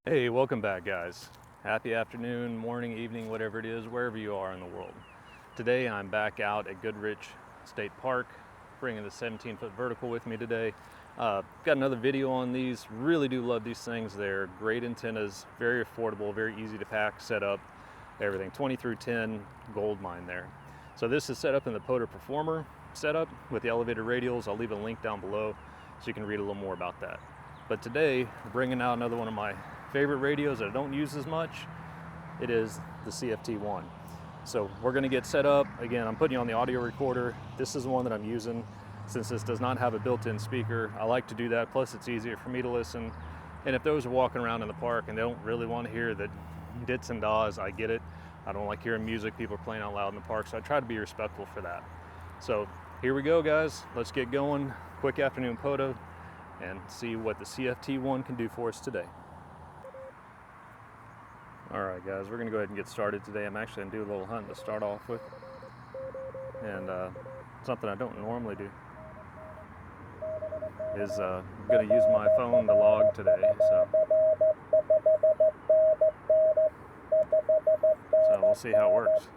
Hey, welcome back guys. Happy afternoon, morning, evening, whatever it is, wherever you are in the world. Today I'm back out at Goodrich State Park, bringing the 17-foot vertical with me today. Got another video on these. Really do love these things. They're great antennas, very affordable, very easy to pack, set up, everything. 20 through 10 gold mine there. So this is set up in the POTA PERformer setup with the elevated radials. I'll leave a link down below so you can read a little more about that. But today, bringing out another one of my favorite radios that I don't use as much. It is the CFT-1. So we're going to get set up. Again, I'm putting you on the audio recorder. This is the one that I'm using since this does not have a built-in speaker. I like to do that, plus it's easier for me to listen. And if those are walking around in the park and they don't really want to hear the dits and dahs, I get it. I don't like hearing music, people are playing out loud in the park, so I try to be respectful for that. So here we go guys, let's get going. Quick afternoon POTA and see what the CFT-1 can do for us today. Alright guys, we're going to go ahead and get started today. I'm actually going to do a little hunting to start off with. And something I don't normally do is I'm going to use my phone to log today. So we'll see how it works.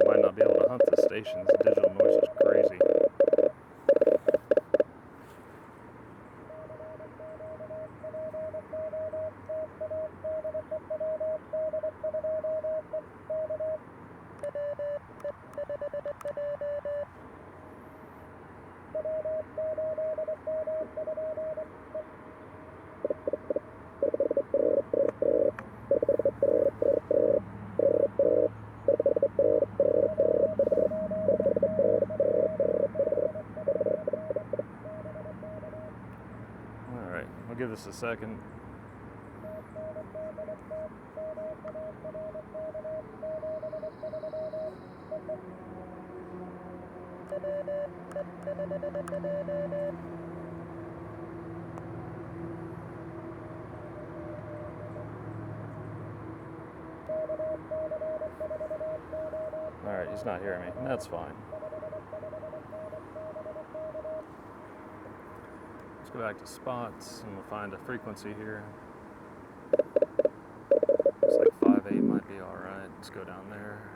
Might not be able to hunt the stations. The digital noise is crazy. Alright, I'll give this a second. Alright, he's not hearing me. That's fine. Let's go back to spots and we'll find a frequency here. Looks like 5.8 might be alright. Let's go down there.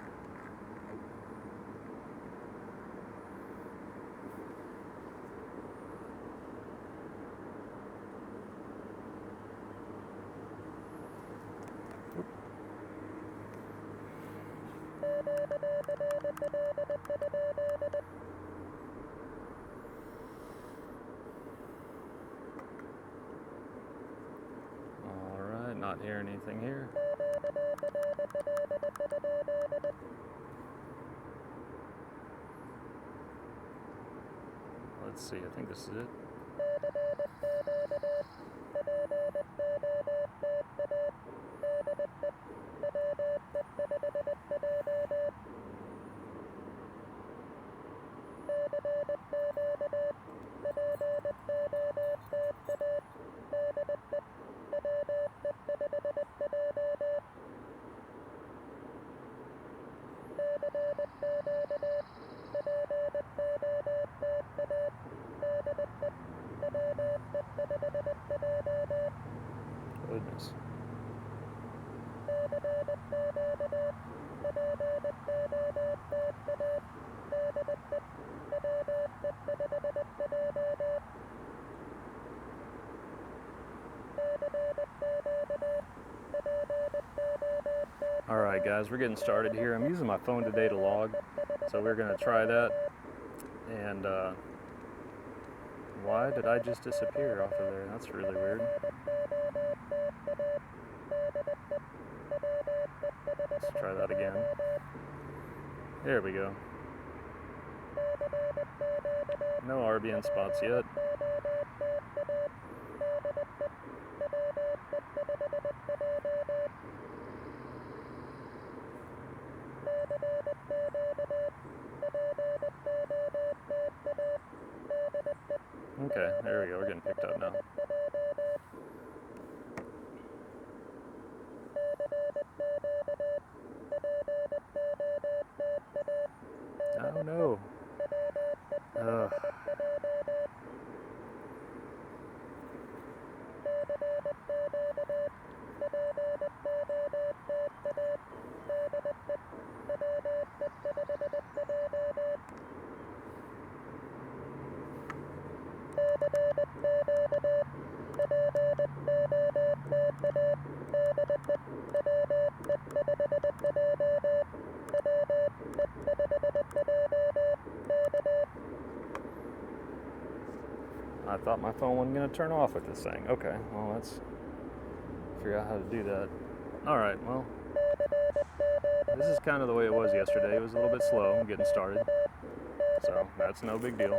Alright, not hearing anything here. Let's see, I think this is it. Goodness. Alright guys, we're getting started here. I'm using my phone today to log, so we're going to try that. And why did I just disappear off of there? That's really weird. Let's try that again. There we go. No RBN spots yet. Okay, there we go. We're getting picked up now. Oh no. Ugh. I thought my phone wasn't going to turn off with this thing. Okay, well, let's figure out how to do that. All right, well, this is kind of the way it was yesterday. It was a little bit slow getting started, so that's no big deal.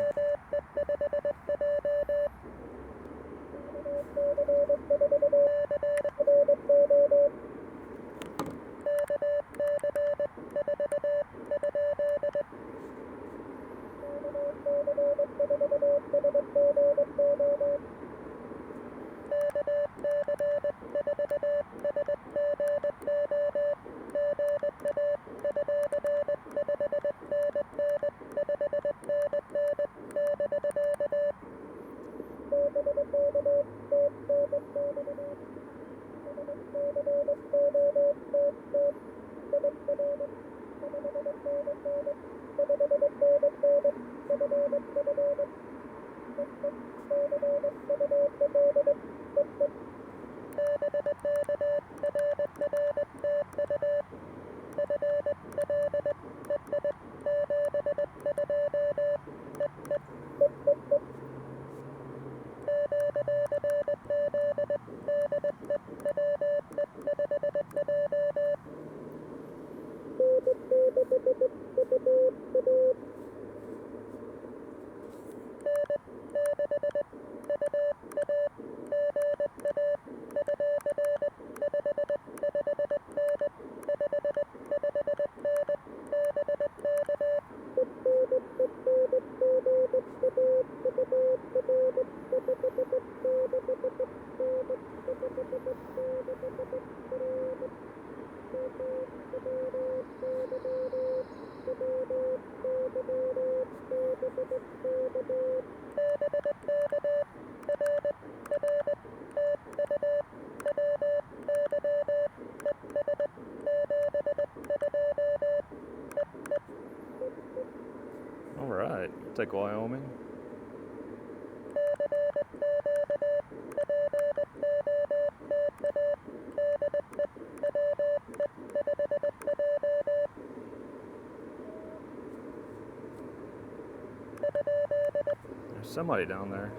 All right, take Wyoming. There's somebody down there.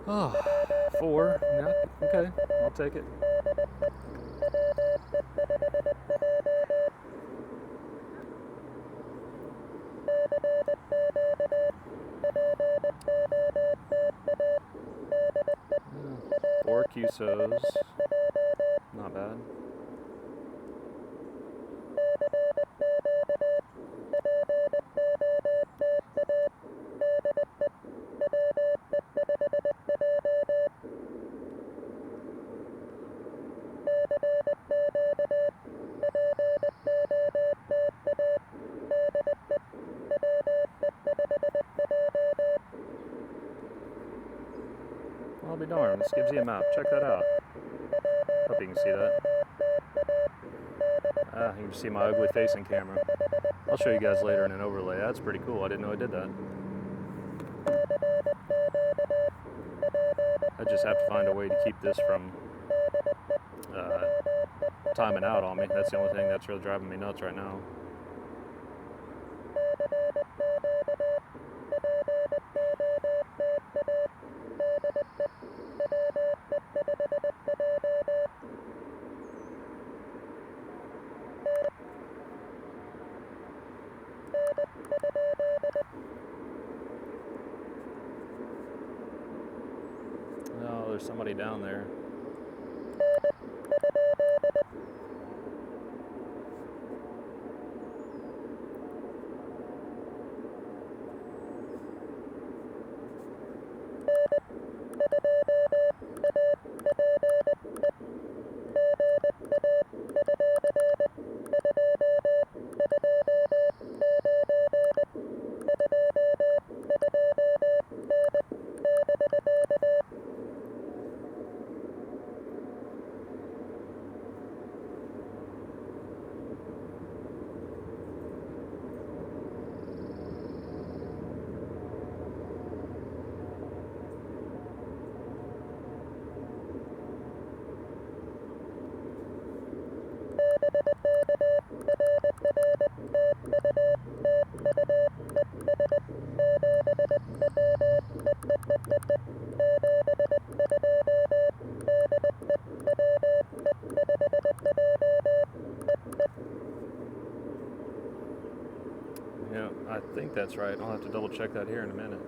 Oh, 4. Yeah, okay, I'll take it. Yeah, 4 QSOs. Not bad. I'll be darned, this gives you a map. Check that out. Hope you can see that. You can see my ugly face in camera. I'll show you guys later in an overlay. That's pretty cool. I didn't know I did that. I just have to find a way to keep this from timing out on me. That's the only thing that's really driving me nuts right now. Oh, there's somebody down there. Yeah, I think that's right. I'll have to double check that here in a minute.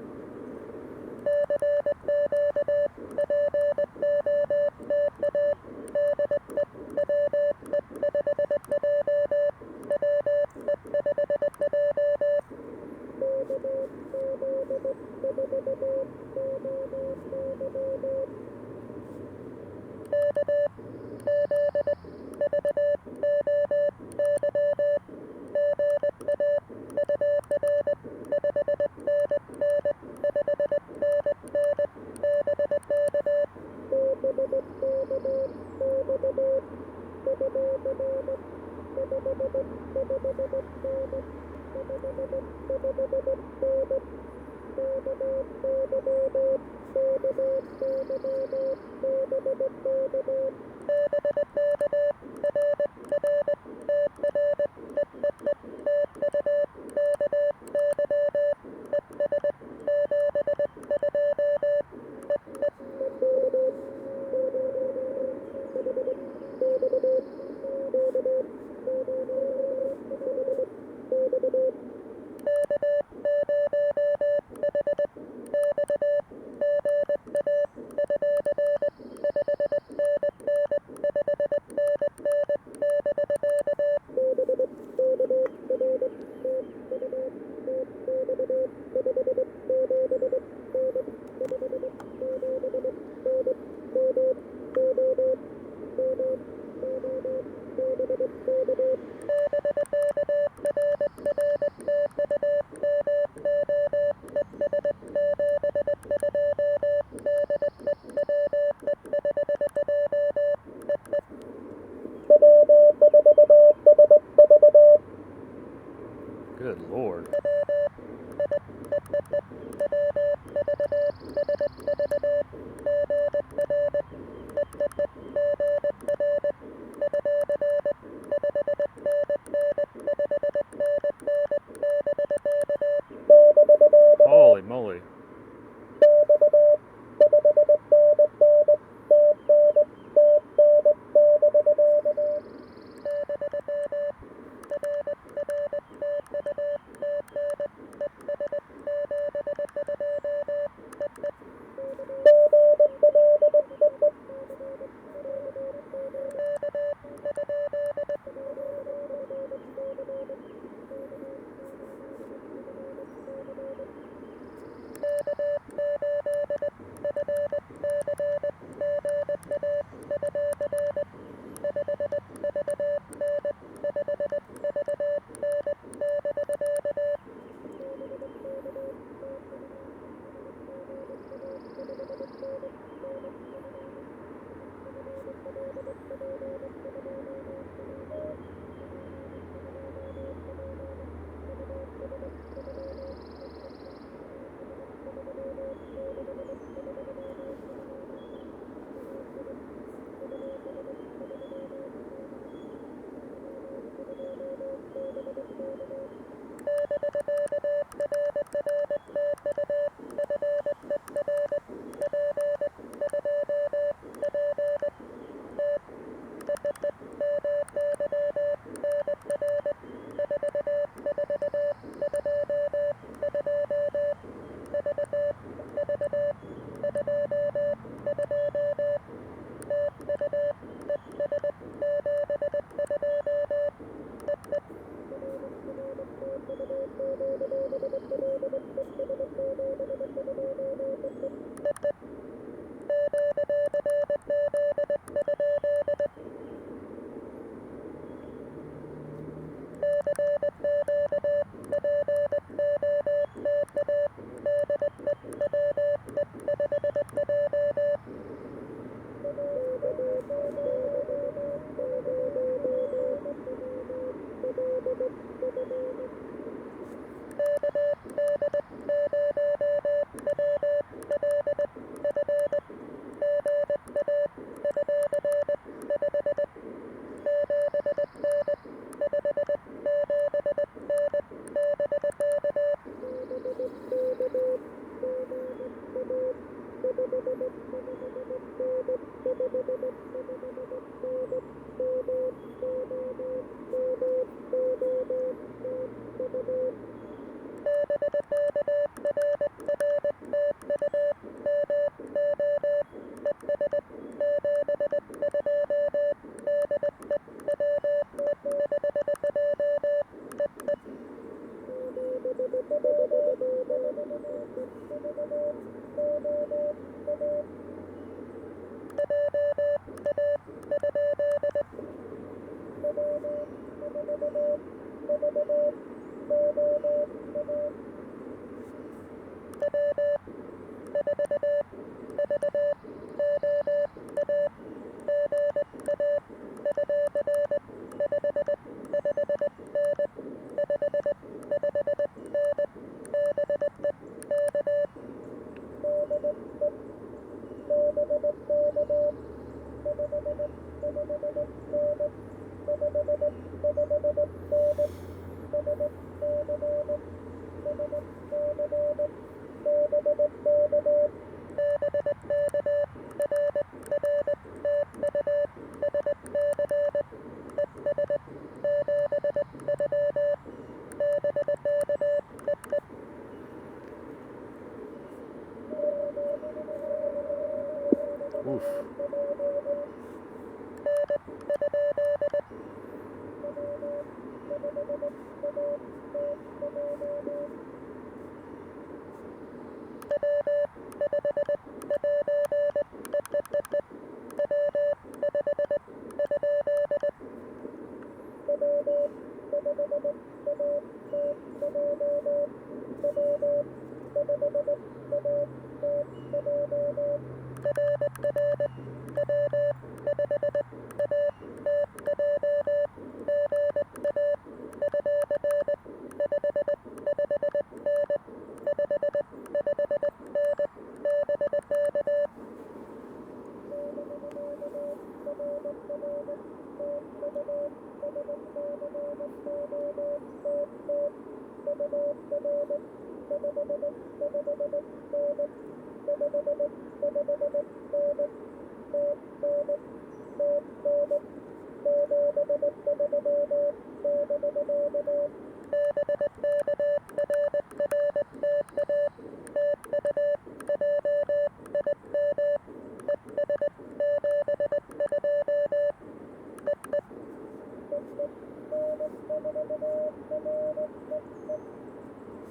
Oof.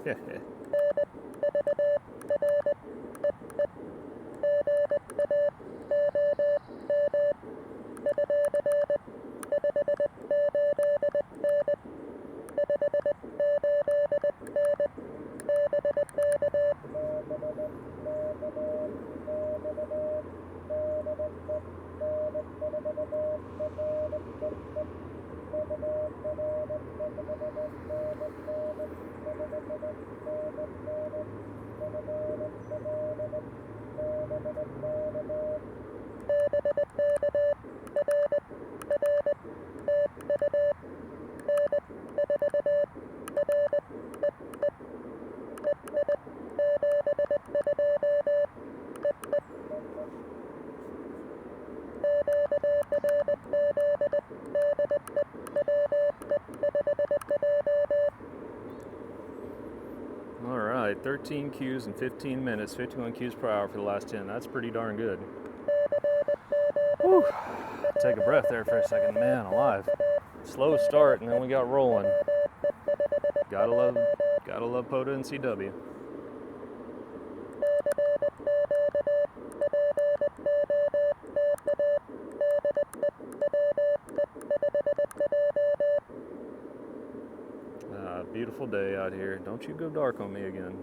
Yeah. All right, 13 Qs in 15 minutes, 51 Qs per hour for the last 10. That's pretty darn good. Whew. Take a breath there for a second. Man alive. Slow start, and then we got rolling. Gotta love POTA and CW. Beautiful day out here. Don't you go dark on me again.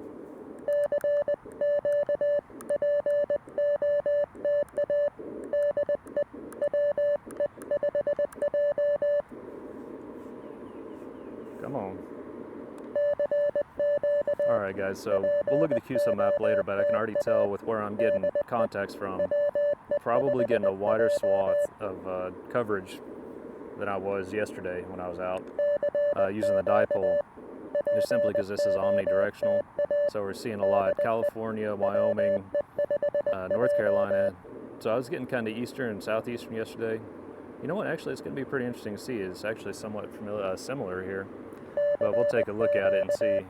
Come on. Alright guys, so we'll look at the QSO map later, but I can already tell with where I'm getting contacts from, probably getting a wider swath of coverage than I was yesterday when I was out using the dipole, just simply because this is omnidirectional. So we're seeing a lot California, Wyoming, North Carolina. So I was getting kind of eastern and southeastern yesterday. You know what? Actually, it's going to be pretty interesting to see. It's actually somewhat similar here, but we'll take a look at it and see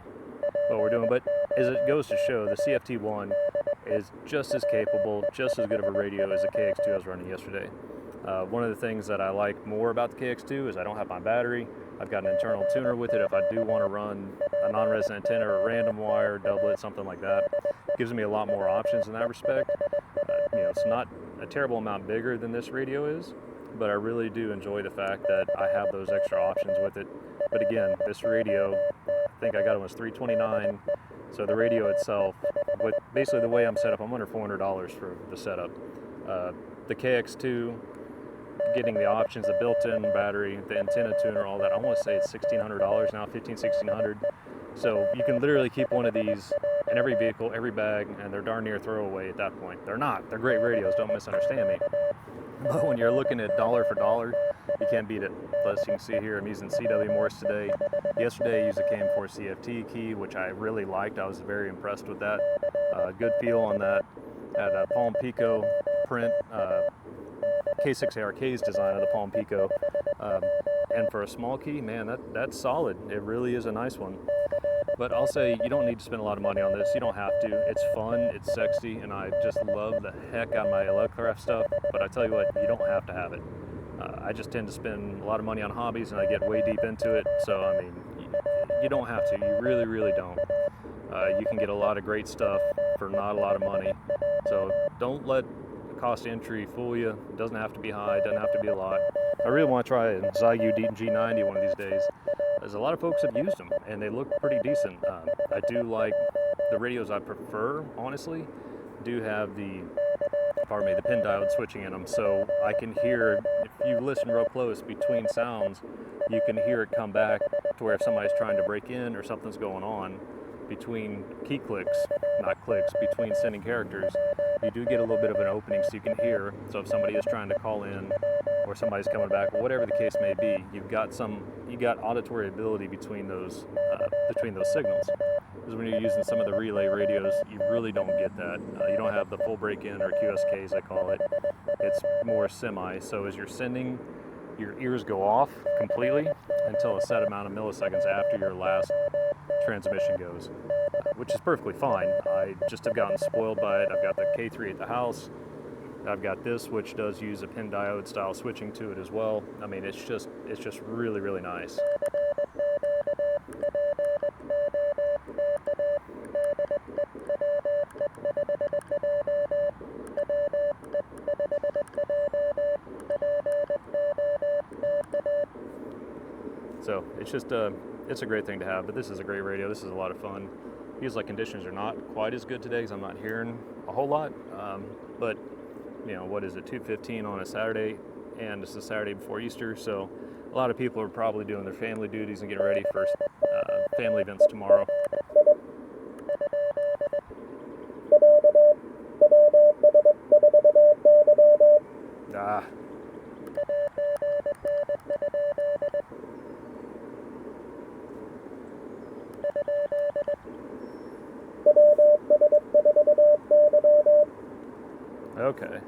what we're doing. But as it goes to show, the CFT-1 is just as capable, just as good of a radio as the KX2 I was running yesterday. One of the things that I like more about the KX2 is I don't have my battery. I've got an internal tuner with it if I do want to run a non-resident antenna or a random wire, doublet, something like that. It gives me a lot more options in that respect. It's not a terrible amount bigger than this radio is, but I really do enjoy the fact that I have those extra options with it. But again, this radio, I think I got it was $329. So the radio itself, with basically the way I'm set up, I'm under $400 for the setup. The KX2, getting the options, the built-in battery, the antenna tuner, all that, I want to say it's $1,600 now, $1,1600. So you can literally keep one of these in every vehicle, every bag, and they're darn near throwaway at that point. They're not. They're great radios, don't misunderstand me. But when you're looking at dollar for dollar, you can't beat it. Plus, you can see here, I'm using CW Morse today. Yesterday, I used a KM4 CFT key, which I really liked. I was very impressed with that. Good feel on that. Had a Palm Pico print, K6ARK's design of the Palm Pico. And for a small key, man, that's solid. It really is a nice one. But I'll say you don't need to spend a lot of money on this. You don't have to. It's fun, it's sexy, and I just love the heck out of my electrocraft stuff. But I tell you what, you don't have to have it. I just tend to spend a lot of money on hobbies, and I get way deep into it. So, I mean, you don't have to. You really, really don't. You can get a lot of great stuff for not a lot of money. So don't let the cost of entry fool you. It doesn't have to be high. It doesn't have to be a lot. I really want to try a Zygu G90 one of these days. There's a lot of folks have used them, and they look pretty decent. I do like the radios I prefer, honestly, do have the pin diode switching in them, so I can hear, if you listen real close between sounds, you can hear it come back to where if somebody's trying to break in or something's going on between key clicks, not clicks, between sending characters, you do get a little bit of an opening so you can hear. So if somebody is trying to call in or somebody's coming back, or whatever the case may be, you got auditory ability between those signals. Because when you're using some of the relay radios, you really don't get that. You don't have the full break-in or QSK as I call it. It's more semi. So as you're sending, your ears go off completely until a set amount of milliseconds after your last transmission goes, which is perfectly fine. I just have gotten spoiled by it. I've got the K3 at the house. I've got this, which does use a pin diode style switching to it as well. I mean, it's just really, really nice. So it's a great thing to have, but this is a great radio. This is a lot of fun. Feels like conditions are not quite as good today because I'm not hearing a whole lot, but you know, what is it, 2:15 on a Saturday, and it's the Saturday before Easter, so a lot of people are probably doing their family duties and getting ready for family events tomorrow. Okay.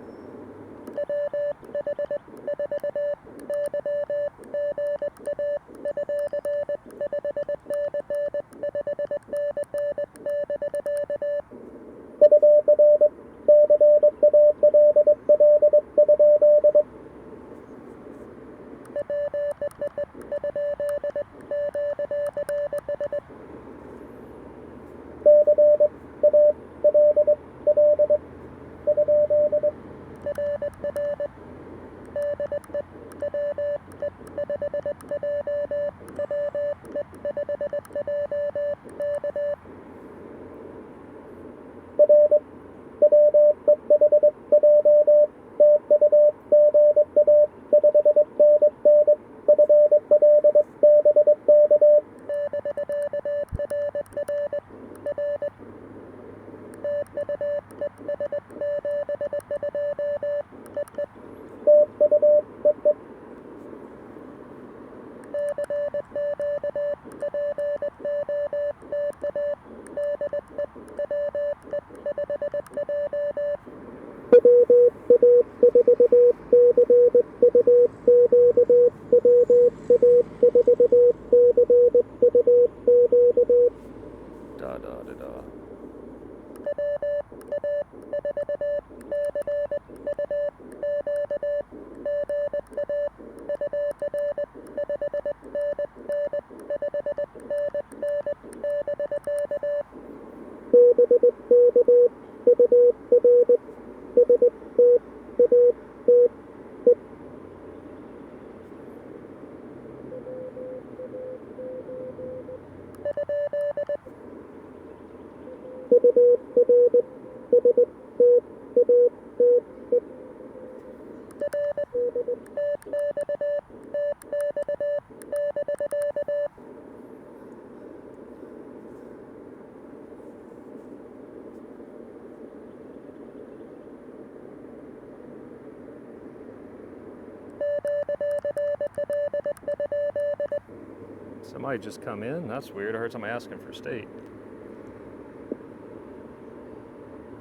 Somebody just come in. That's weird. I heard somebody asking for state.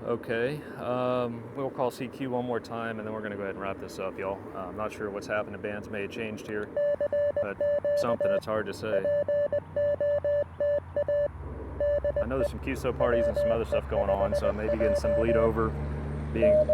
Okay, we'll call CQ one more time, and then we're going to go ahead and wrap this up, y'all. I'm not sure what's happened. The bands may have changed here, but something, it's hard to say. I know there's some QSO parties and some other stuff going on, so maybe getting some bleed over, being...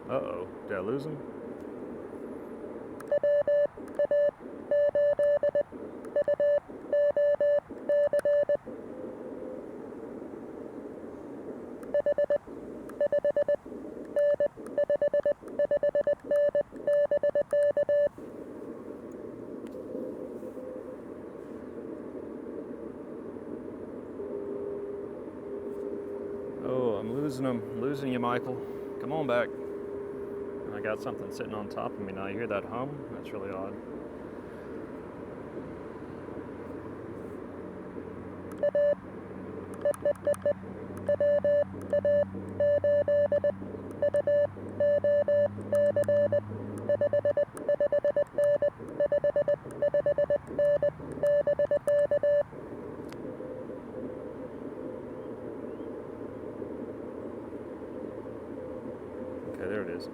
Uh-oh, did I lose him? Oh, I'm losing him. Losing you, Michael. Come on back. I got something sitting on top of me now. You hear that hum? That's really odd. Okay, there it is.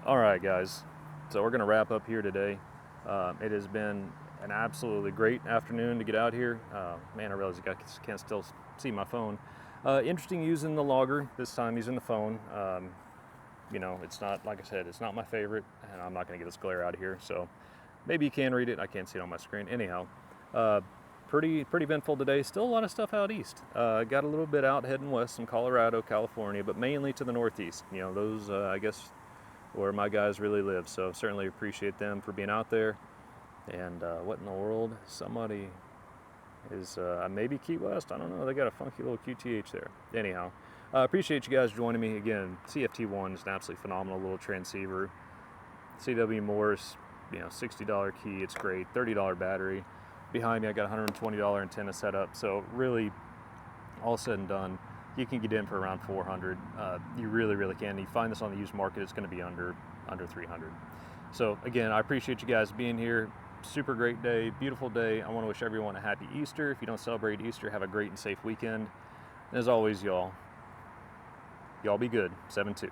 All right, guys, so we're going to wrap up here today. It has been an absolutely great afternoon to get out here. Man, I realize I can't still see my phone. Interesting using the logger, this time using the phone. You know, it's not, like I said, it's not my favorite, and I'm not going to get this glare out of here, so maybe you can read it. I can't see it on my screen. Anyhow, pretty eventful today. Still a lot of stuff out east. Got a little bit out heading west, some Colorado, California, but mainly to the northeast. You know, those, I guess, where my guys really live, so certainly appreciate them for being out there. And what in the world? Somebody is maybe Key West, I don't know, they got a funky little QTH there. Anyhow, appreciate you guys joining me again. CFT-1 is an absolutely phenomenal little transceiver. CW Morse, you know, $60 key, it's great, $30 battery. Behind me I got $120 antenna set up, so really, all said and done, you can get in for around 400. You really can. You find this on the used market, it's going to be under 300. So again, I appreciate you guys being here. Super great day, beautiful day. I want to wish everyone a happy Easter. If you don't celebrate Easter, have a great and safe weekend. And as always, y'all be good. 7-2.